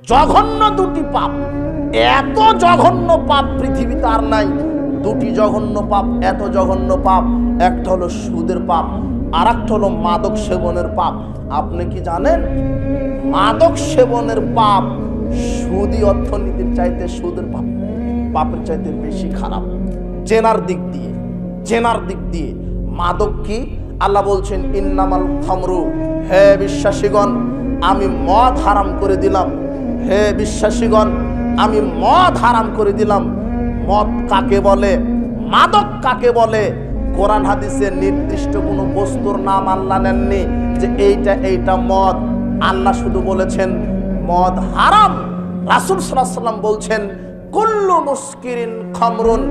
জঘন্য দুটি পাপ, এত জঘন্য পাপ পৃথিবীতে আর নাই। দুটি জঘন্য পাপ, এত জঘন্য পাপ, একটা হলো সুদের পাপ, আর একটা হলো মাদক সেবনের পাপ। আপনি কি জানেন মাদক সেবনের পাপ সুদী অর্থনীতির চাইতে, সুদের পাপ পাপের চাইতে বেশি খারাপ। জেনার দিক দিয়ে মাদক কি? আল্লাহ বলছেন ইন্নামাল খামরু, হে বিশ্বাসীগণ আমি মদ হারাম করে দিলাম, হে বিশ্বাসীগণ আমি মদ হারাম করে দিলাম। মদ কাকে বলে, মাদক কাকে বলে? কোরআন হাদিসে নির্দিষ্ট কোনো বস্তুর নাম আল্লাহ নেননি যে এইটা মদ। আল্লাহ শুধু বলেছেন মদ হারাম। রাসূল সাল্লাল্লাহু আলাইহি ওয়াসাল্লাম বলছেন কুল্লু মুসকিরিন খামরুন,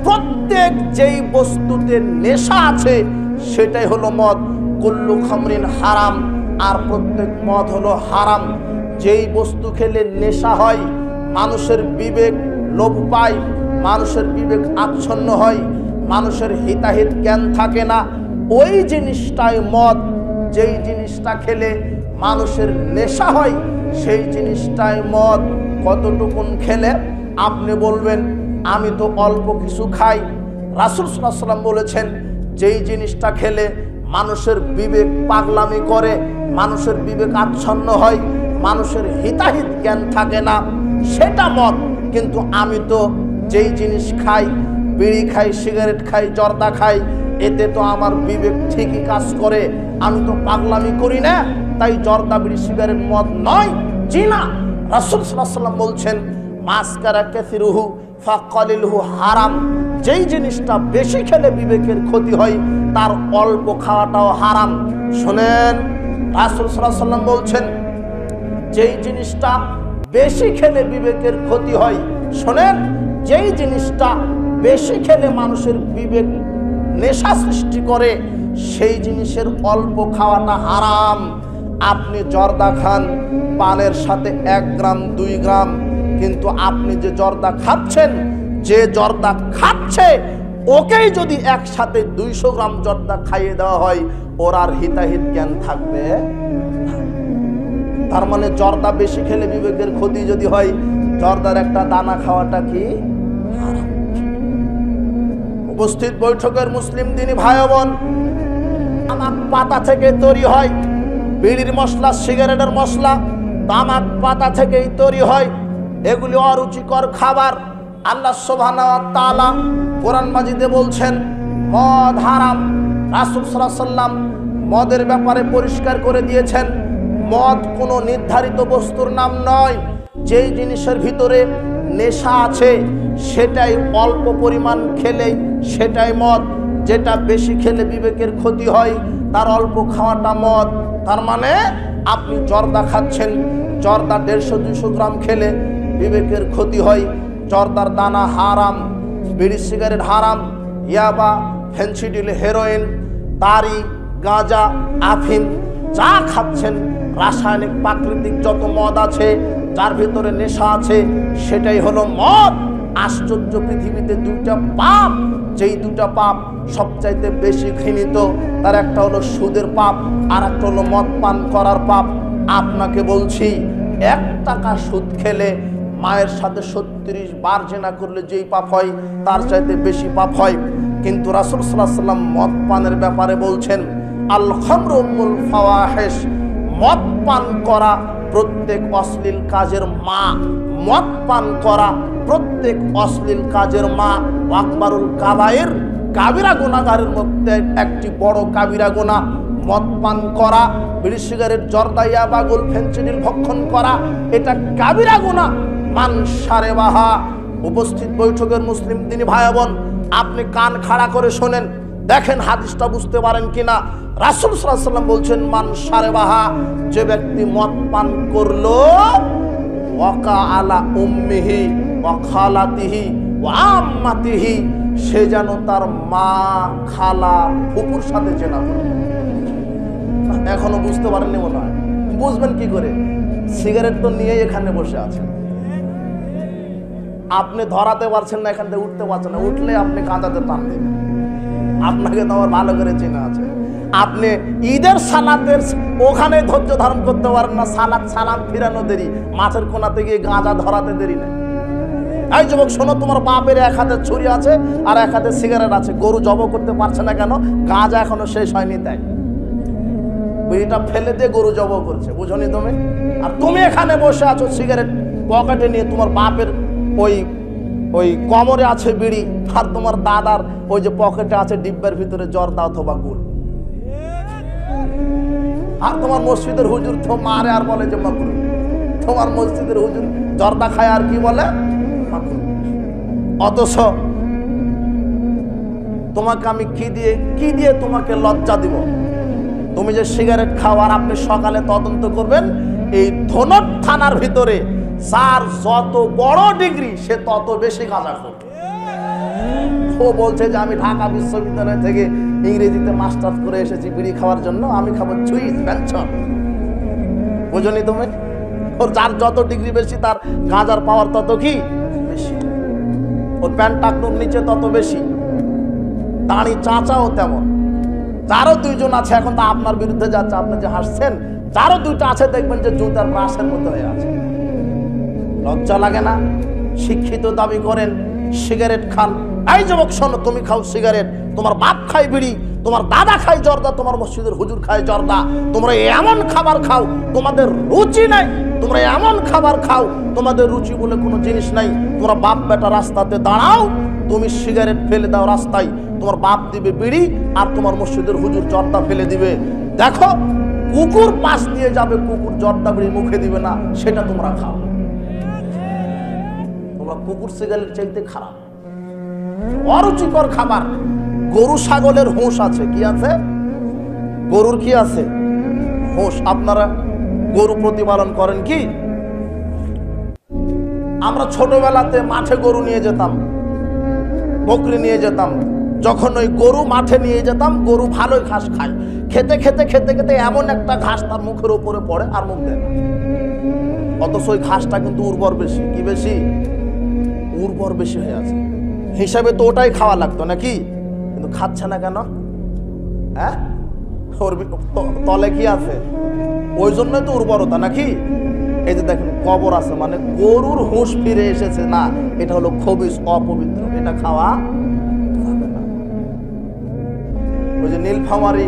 প্রত্যেক যেই বস্তুতে নেশা আছে সেটাই হলো মদ। কুল্লু খামরিন হারাম, আর প্রত্যেক মদ হলো হারাম। যেই বস্তু খেলে নেশা হয়, মানুষের বিবেক লোপ পায়, মানুষের বিবেক আচ্ছন্ন হয়, মানুষের হিতাহিত জ্ঞান থাকে না, ওই জিনিসটাই মদ। যেই জিনিসটা খেলে মানুষের নেশা হয় সেই জিনিসটাই মদ। কতটুকুন খেলে? আপনি বলবেন আমি তো অল্প কিছু খাই। রাসূল সাল্লাল্লাহু আলাইহি ওয়াসাল্লাম বলেছেন যেই জিনিসটা খেলে মানুষের বিবেক পাগলামি করে, মানুষের বিবেক আচ্ছন্ন হয়, মানুষের হিতাহিত জ্ঞান থাকে না, সেটা মদ। কিন্তু আমি তো যেই জিনিস খাই, বিড়ি খাই, সিগারেট খাই, জর্দা খাই, এতে তো আমার বিবেক ঠিকই কাজ করে, আমি তো পাগলামি করি না, তাই জর্দা বিড়ি সিগারেট মদ নয়। জি না, রাসূল সাল্লাল্লাহু আলাইহি ওয়াসাল্লাম বলছেন মাসকারা কাসিরুহু ফাকালিলহু হারাম। যেই জিনিসটা বেশি খেলে বিবেকের ক্ষতি হয় তার অল্প খাওয়াটাও হারাম। শুনেন, রাসূল সাল্লাল্লাহু আলাইহি ওয়াসাল্লাম বলছেন যেই জিনিসটা বেশি খেলে বিবেকের ক্ষতি হয়, শোনেন, যেই জিনিসটা বেশি খেলে মানুষের বিবেক নেশা সৃষ্টি করে সেই জিনিসের অল্প খাওয়াটা হারাম। আপনি জর্দা খান পানের সাথে 1 গ্রাম 2 গ্রাম, কিন্তু আপনি যে জর্দা খাচ্ছেন, যে জর্দা খাচ্ছে ওকেই যদি একসাথে 200 গ্রাম জর্দা খাইয়ে দেওয়া হয়, ওর আর হিতাহিত জ্ঞান থাকবে? তার মানে জর্দা বেশি খেলে বিবেকের ক্ষতি যদি হয়, জর্দার একটা দানা খাওয়াটা কি হারাম? উপস্থিত বৈঠকের মুসলিম দিনী ভাই বোন, তামাক পাতা থেকে তৈরি হয়। বিড়ির মশলা, সিগারেটের মশলা তামাক পাতা থেকেই তৈরি হয়। এগুলি অরুচিকর খাবার। আল্লাহ সুবহানাহু ওয়া তাআলা কোরআন মাজিদে বলছেন মদ হারাম। রাসূল সাল্লাল্লাহু আলাইহি ওয়াসাল্লাম মদের ব্যাপারে পরিষ্কার করে দিয়েছেন মদ কোনো নির্ধারিত বস্তুর নাম নয়। যেই জিনিসের ভিতরে নেশা আছে সেটাই অল্প পরিমাণ খেলেই সেটাই মদ। যেটা বেশি খেলে বিবেকের ক্ষতি হয় তার অল্প খাওয়াটা মদ। তার মানে আপনি জর্দা খাচ্ছেন, জর্দা 150-200 গ্রাম খেলে বিবেকের ক্ষতি হয়, জর্দার দানা হারাম। বিড়ি সিগারেট হারাম, ইয়াবা, ফেন্সিডিল, হেরোইন, তারি, গাঁজা, আফিম যা খাচ্ছেন, রাসায়নিক প্রাকৃতিক যত মদ আছে, যার ভিতরে নেশা আছে, সেটাই হলো মদ। আশ্চর্য, পৃথিবীতে 2টা পাপ, যেই 2টা পাপ সবচাইতে বেশি ঘৃণিত, তার একটা হলো সুদের পাপ, আর একটা হলো মদ পান করার পাপ। আপনাকে বলছি 1 টাকা সুদ খেলে মায়ের সাথে 36 বার জেনা করলে যেই পাপ হয় তার চাইতে বেশি পাপ হয়। কিন্তু রাসূল সাল্লাল্লাহু আলাইহি ওয়াসাল্লাম মদ পানের ব্যাপারে বলছেন আল খামরু উম্মুল ফাওয়াহিশ, মদ পান করা প্রত্যেক অশ্লীল কাজের মা। মদ পান করা প্রত্যেক অশ্লীল কাজের মা। আকবারুল কাবায়ের, কাবিরা গুনাহগারের মধ্যে একটি বড় কাবিরা গুনাহ মদ পান করা। বিড়ি সিগারেট, জর্দা, ইয়াবা, গোল, ফেন্সিডিল ভক্ষণ করা, এটা কাবিরা গুনাহ। মান শারেবাহা। উপস্থিত বৈঠকের মুসলিম দিনী ভাই বোন, আপনি কান খাড়া করে শোনেন, দেখেন হাদিসটা বুঝতে পারেন কিনা। রাসূল সাল্লাল্লাহু আলাইহি ওয়াসাল্লাম বলছেন মান শারেবাহা, যে ব্যক্তি মদ পান করলো, ওয়াকা আলা উম্মিহি ওয়া খালাতিহি ওয়া আম্মাতিহি, সে যেন তার মা, খালা, ফুপুর সাথে জেনা করলো। এখনো বুঝতে পারেননি মনে হয়? বুঝবেন কি করে? সিগারেট তো নিয়ে এখানে বসে আছেন, আপনি ধরাতে পারছেন না, এখান থেকে উঠতে পারছেন না, উঠলে আপনি কাঁদাতে টান দেবেন। আপনাকে তো আমার ভালো করে চেনা আছে। আপনি ঈদের সালাতের ওখানে ধৈর্য ধারণ করতে পারেন না, সালাত সালাম ফিরানো দেরি, মাছের কোনাতে গিয়ে গাঁজা ধরাতে দেরি নেই। এই যুবক শোনো, তোমার বাপের এক হাতে ছুরি আছে আর এক হাতে সিগারেট আছে, গরু জব করতে পারছে না কেন? গাঁজা এখনো শেষ হয়নি তাই। বিড়িটা ফেলে দিয়ে গরু জব করছে, বুঝনি তুমি? আর তুমি এখানে বসে আছো সিগারেট পকেটে নিয়ে, তোমার বাপের ওই কোমরে আছে বিড়ি, আর তোমার দাদার ওই যে পকেটে আছে ডিব্বার ভিতরে জর্দা অথবা গুড়। আর তোমার মসজিদের হুজুর তো মারে আর বলে যে মাকরু। তোমার মসজিদের হুজুর জর্দা খায় আর কি বলে? মাকরু। অথচ তোমাকে আমি কি দিয়ে তোমাকে লজ্জা দিব? তুমি যে সিগারেট খাও, আর আপনি সকালে তদন্ত করবেন এই ধনট থানার ভিতরে যার যত বড় ডিগ্রি সে তত বেশি গাঁজাখোর। ও বলছে যে আমি ঢাকা বিশ্ববিদ্যালয় থেকে ইংরেজিতে মাস্টার্স করে এসেছি বিড়ি খাওয়ার জন্য, আমি খাবো চুইস পেনশন। বুঝনি তুমি? ওর যার যত ডিগ্রি বেশি তার গাঁজার পাওয়ার তত কি বেশি, ওর প্যান্ট টাকনুর নিচে তত বেশি, দাড়ি চাচাও তেমন। যারও দুইজন আছে, এখন তো আপনার বিরুদ্ধে যাচ্ছে, আপনি যে হাসছেন, যারও দুইটা আছে দেখবেন যে জুতার ব্রাশের মতো হয়ে আছে। লজ্জা লাগে না? শিক্ষিত দাবি করেন, সিগারেট খান। এই যুবক শোনো, তুমি খাও সিগারেট, তোমার বাপ খায় বিড়ি, তোমার দাদা খায় জর্দা, তোমার মসজিদের হুজুর খায় জর্দা। তোমরা এমন খাবার খাও তোমাদের রুচি নাই, তোমরা এমন খাবার খাও তোমাদের রুচি বলে কোনো জিনিস নাই। তোমরা বাপ বেটা রাস্তাতে দাঁড়াও, তুমি সিগারেট ফেলে দাও রাস্তায়, তোমার বাপ দিবে বিড়ি আর তোমার মসজিদের হুজুর জর্দা ফেলে দিবে। দেখো, কুকুর পাশ দিয়ে যাবে, কুকুর জর্দা বিড়ি মুখে দিবে না, সেটা তোমরা খাও। তোমরা কুকুর সিগারেট চাইতে খারাপ, অরুচিকর খাবার। গরু ছাগলের হোঁশ আছে, কি আছে? গরুর কি আছে? হোঁশ। আপনারা গরু প্রতিপালন করেন কি? আমরা ছোটবেলাতে মাঠে গরু নিয়ে যেতাম, বকরি নিয়ে যেতাম। যখন ওই গরু মাঠে নিয়ে যেতাম, গরু ভালোই ঘাস খায়, খেতে খেতে খেতে খেতে এমন একটা ঘাস তার মুখের উপরে পড়ে আর মুখ দেয় না। অথচ ওই ঘাসটা কিন্তু উর্বর বেশি। কি বেশি? উর্বর বেশি হয়ে আছে, হিসাবে তো ওটাই খাওয়া লাগতো নাকি? কিন্তু খাচ্ছে না কেন? হ্যাঁ, ওর তলে কি আছে? ওই জন্যই তো উর্বরতা নাকি? এই যে দেখেন কবর আছে, মানে গরুর হুঁশ ফিরে এসেছে না, এটা হলো খবিস, অপবিত্র, এটা খাওয়া যাবে না। ওই যে নীলফামারী,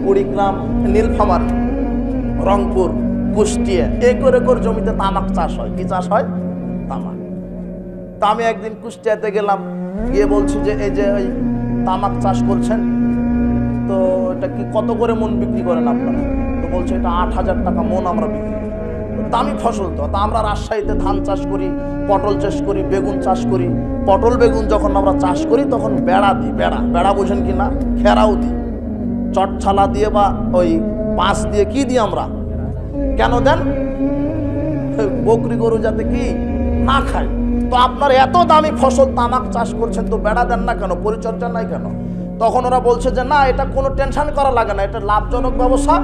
কুড়িগ্রাম, নীলফামারী, রংপুর, কুষ্টিয়া, একর একর জমিতে তামাক চাষ হয়। কি চাষ হয়? তামাক। তা আমি একদিন কুষ্টিয়াতে গেলাম, গিয়ে বলছি যে এই যে ওই তামাক চাষ করছেন, তো এটা কি কত করে মন বিক্রি করেন আপনারা? তো বলছে এটা 8,000 টাকা মন আমরা বিক্রি করি। দামি ফসল তো। তা আমরা রাজশাহীতে ধান চাষ করি, পটল চাষ করি, বেগুন চাষ করি। পটল বেগুন যখন আমরা চাষ করি তখন বেড়া দিই, বেড়া বোঝেন কি না? খেরাও দিই, চটছালা দিয়ে বা ওই বাঁশ দিয়ে। কি দিই আমরা? কেন দেন? বকরি গরু যাতে কি না খায়। তো আপনার এত দামি ফসল তামাক চাষ করছেন, তো বেড়া দেন না কেন? পরিচর্যা নাই কেন? তখন ওরা বলছে যে না, এটা কোনো টেনশন করা লাগে না, এটা লাভজনক ব্যবসা,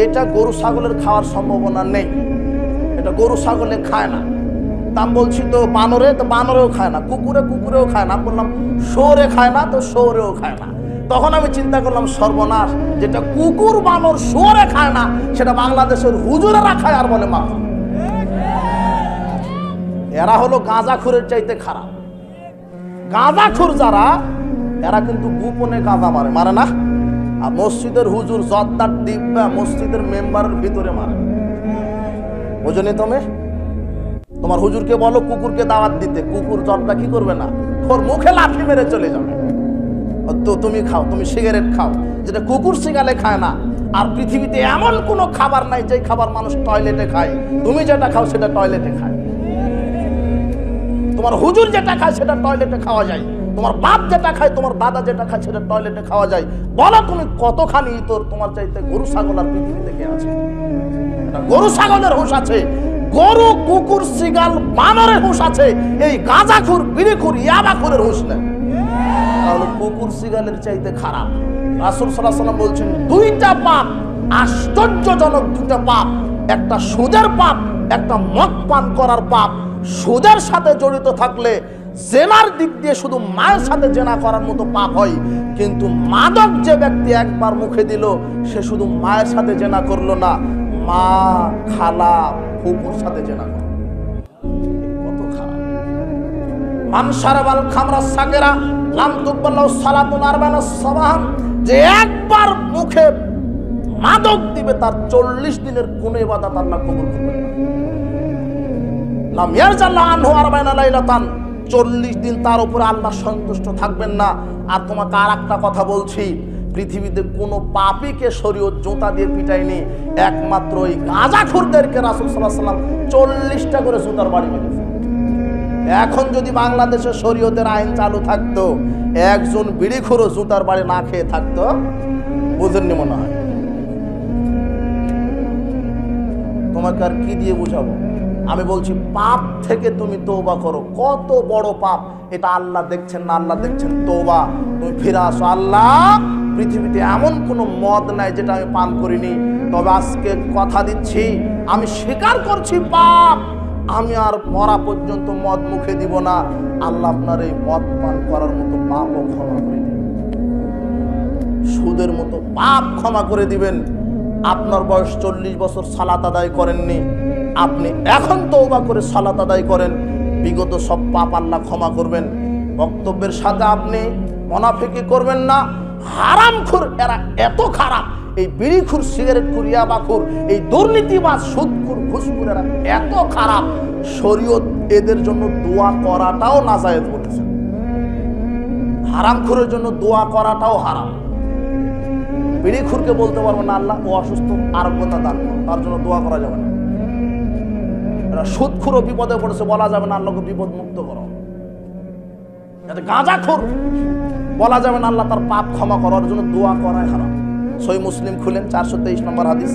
এটা গরু ছাগলের খাওয়ার সম্ভাবনা নেই, এটা গরু ছাগলে খায় না। তা আমি বলছি তো বানরে, তো বানরেও খায় না, কুকুরেও খায় না। আমি বললাম শোরে খায় না, তো শোরেও খায় না। তখন আমি চিন্তা করলাম সর্বনাশ, যেটা কুকুর বানর শোরে খায় না সেটা বাংলাদেশের হুজুরেরা খায় আর বলে মা। এরা হলো গাঁজাখোরের চাইতে খারাপ। গাঁজাখোর যারা, এরা কিন্তু গোপনে গাঁজা মারে না। আর মসজিদের হুজুর জর্দার ডিব্বা মসজিদের মেম্বারের ভিতরে মারে। বুঝনি তুমি? তোমার হুজুরকে বলো কুকুরকে দাওয়াত দিতে, কুকুর জর্দা কি করবে না, ওর মুখে লাঠি মেরে চলে যাবে। তো তুমি খাও, তুমি সিগারেট খাও যেটা কুকুর সিগালে খায় না। আর পৃথিবীতে এমন কোনো খাবার নাই যে খাবার মানুষ টয়লেটে খায়। তুমি যেটা খাও সেটা টয়লেটে খায়, তোমার হুজুর যেটা খায় সেটা টয়লেটে খাওয়া যায়, তোমার বাপ যেটা খায়, তোমার দাদা যেটা খায় সেটা টয়লেটে খাওয়া যায়। বলো তুমি কতখানি তোর তোমার চাইতে গরু ছাগল আর পৃথিবীতে কে আছে? গরু ছাগলের হুঁশ আছে, গরু কুকুর সিগাল বানরের হুঁশ আছে, এই গাঁজাখোর বিড়িখোর ইয়াবাখোরের হুঁশ নেই। তাহলে কুকুর সিগালের চাইতে খারাপ। রাসূল সাল্লাল্লাহু আলাইহি ওয়াসাল্লাম বলছেন দুইটা পাপ, আশ্চর্যজনক দুইটা পাপ, একটা সুদের পাপ, একটা মদ পান করার পাপ। সুদের সাথে জড়িত থাকলে জেনার দিক দিয়ে শুধু মায়ের সাথে জেনা করার মতো পাপ হয়, কিন্তু মাদক যে ব্যক্তি একবার মুখে দিল সে শুধু মায়ের সাথে জেনা করলো না, মা, খালা, ফুপুর সাথে জেনা করলো। কত খারাপ। মান শারাবাল খামরা সাগেরা লাম তুকবাল্লাহু সালাতুন আরবানা সাবাহান, যে একবার মুখে মাদক দিবে তার 40 দিনের কোন ইবাদত আল্লাহ কবুল করবেন না। লাম ইয়ারজাল্লাহু আনহু আরবানা লাইলাতান, 40 দিন তার উপরে আল্লাহ সন্তুষ্ট থাকবেন না। আর তোমাকে আর একটা কথা বলছি, পৃথিবীতে কোনো পাপীকে শরীয়ত জুতা দিয়ে পিটায়নি, একমাত্র ওই গাঁজাখোরদেরকে রাসূল সাল্লাল্লাহু আলাইহি ওয়াসাল্লাম 40টা করে জুতার বাড়ি মেরেছে। এখন যদি বাংলাদেশে শরীয়তের আইন চালু থাকতো, একজন বিড়িখোরও জুতার বাড়ি না খেয়ে থাকতো, বুঝেননি মনে হয়। তোমাকে আর কি দিয়ে বুঝাবো? আমি বলছি পাপ থেকে তুমি তওবা করো। কত বড় পাপ এটা আল্লাহ দেখছেন না? আল্লাহ দেখছেন। তওবা, তুমি ফিরে আসো। আল্লাহ, পৃথিবীতে এমন কোনো মদ নাই যেটা আমি পান করিনি, তবে আজকে কথা দিচ্ছি আমি স্বীকার করছি পাপ, আমি আর মরা পর্যন্ত মদ মুখে দিব না। আল্লাহ আপনার এই মদ পান করার মতো পাপও ক্ষমা করে দিবেন, সুদের মতো পাপ ক্ষমা করে দিবেন। আপনার বয়স 40 বছর সালাত আদায় করেননি, আপনি এখন তওবা করে সালাত আদায় করেন, বিগত সব পাপ আল্লাহ ক্ষমা করবেন। বক্তব্যের সাথে আপনি মুনাফিকি করবেন না। হারামখোর এরা এত খারাপ, এই বিড়িখোর, সিগারেটখোর, ইয়াবাখোর, এই দুর্নীতিবাজ, সুদখোর, ঘুষখোর এরা এত খারাপ, শরীয়ত এদের জন্য দোয়া করাটাও নাজায়েজ বলেছে। হারামখোরের জন্য দোয়া করাটাও হারাম। বিড়িখোরকে বলতে পারবো না আল্লাহ ও অসুস্থ, আরোগ্যতা দান করো, তার জন্য দোয়া করা যাবে না। সুদখোর বিপদে পড়েছে, বলা যাবে না আল্লাহকে বিপদ মুক্ত করো। গাঁজাখোর বলা যাবে না আল্লাহ তার পাপ ক্ষমা করার জন্য দোয়া করাই হারাম। সহিহ মুসলিম খুলেন 423 নম্বর হাদিস।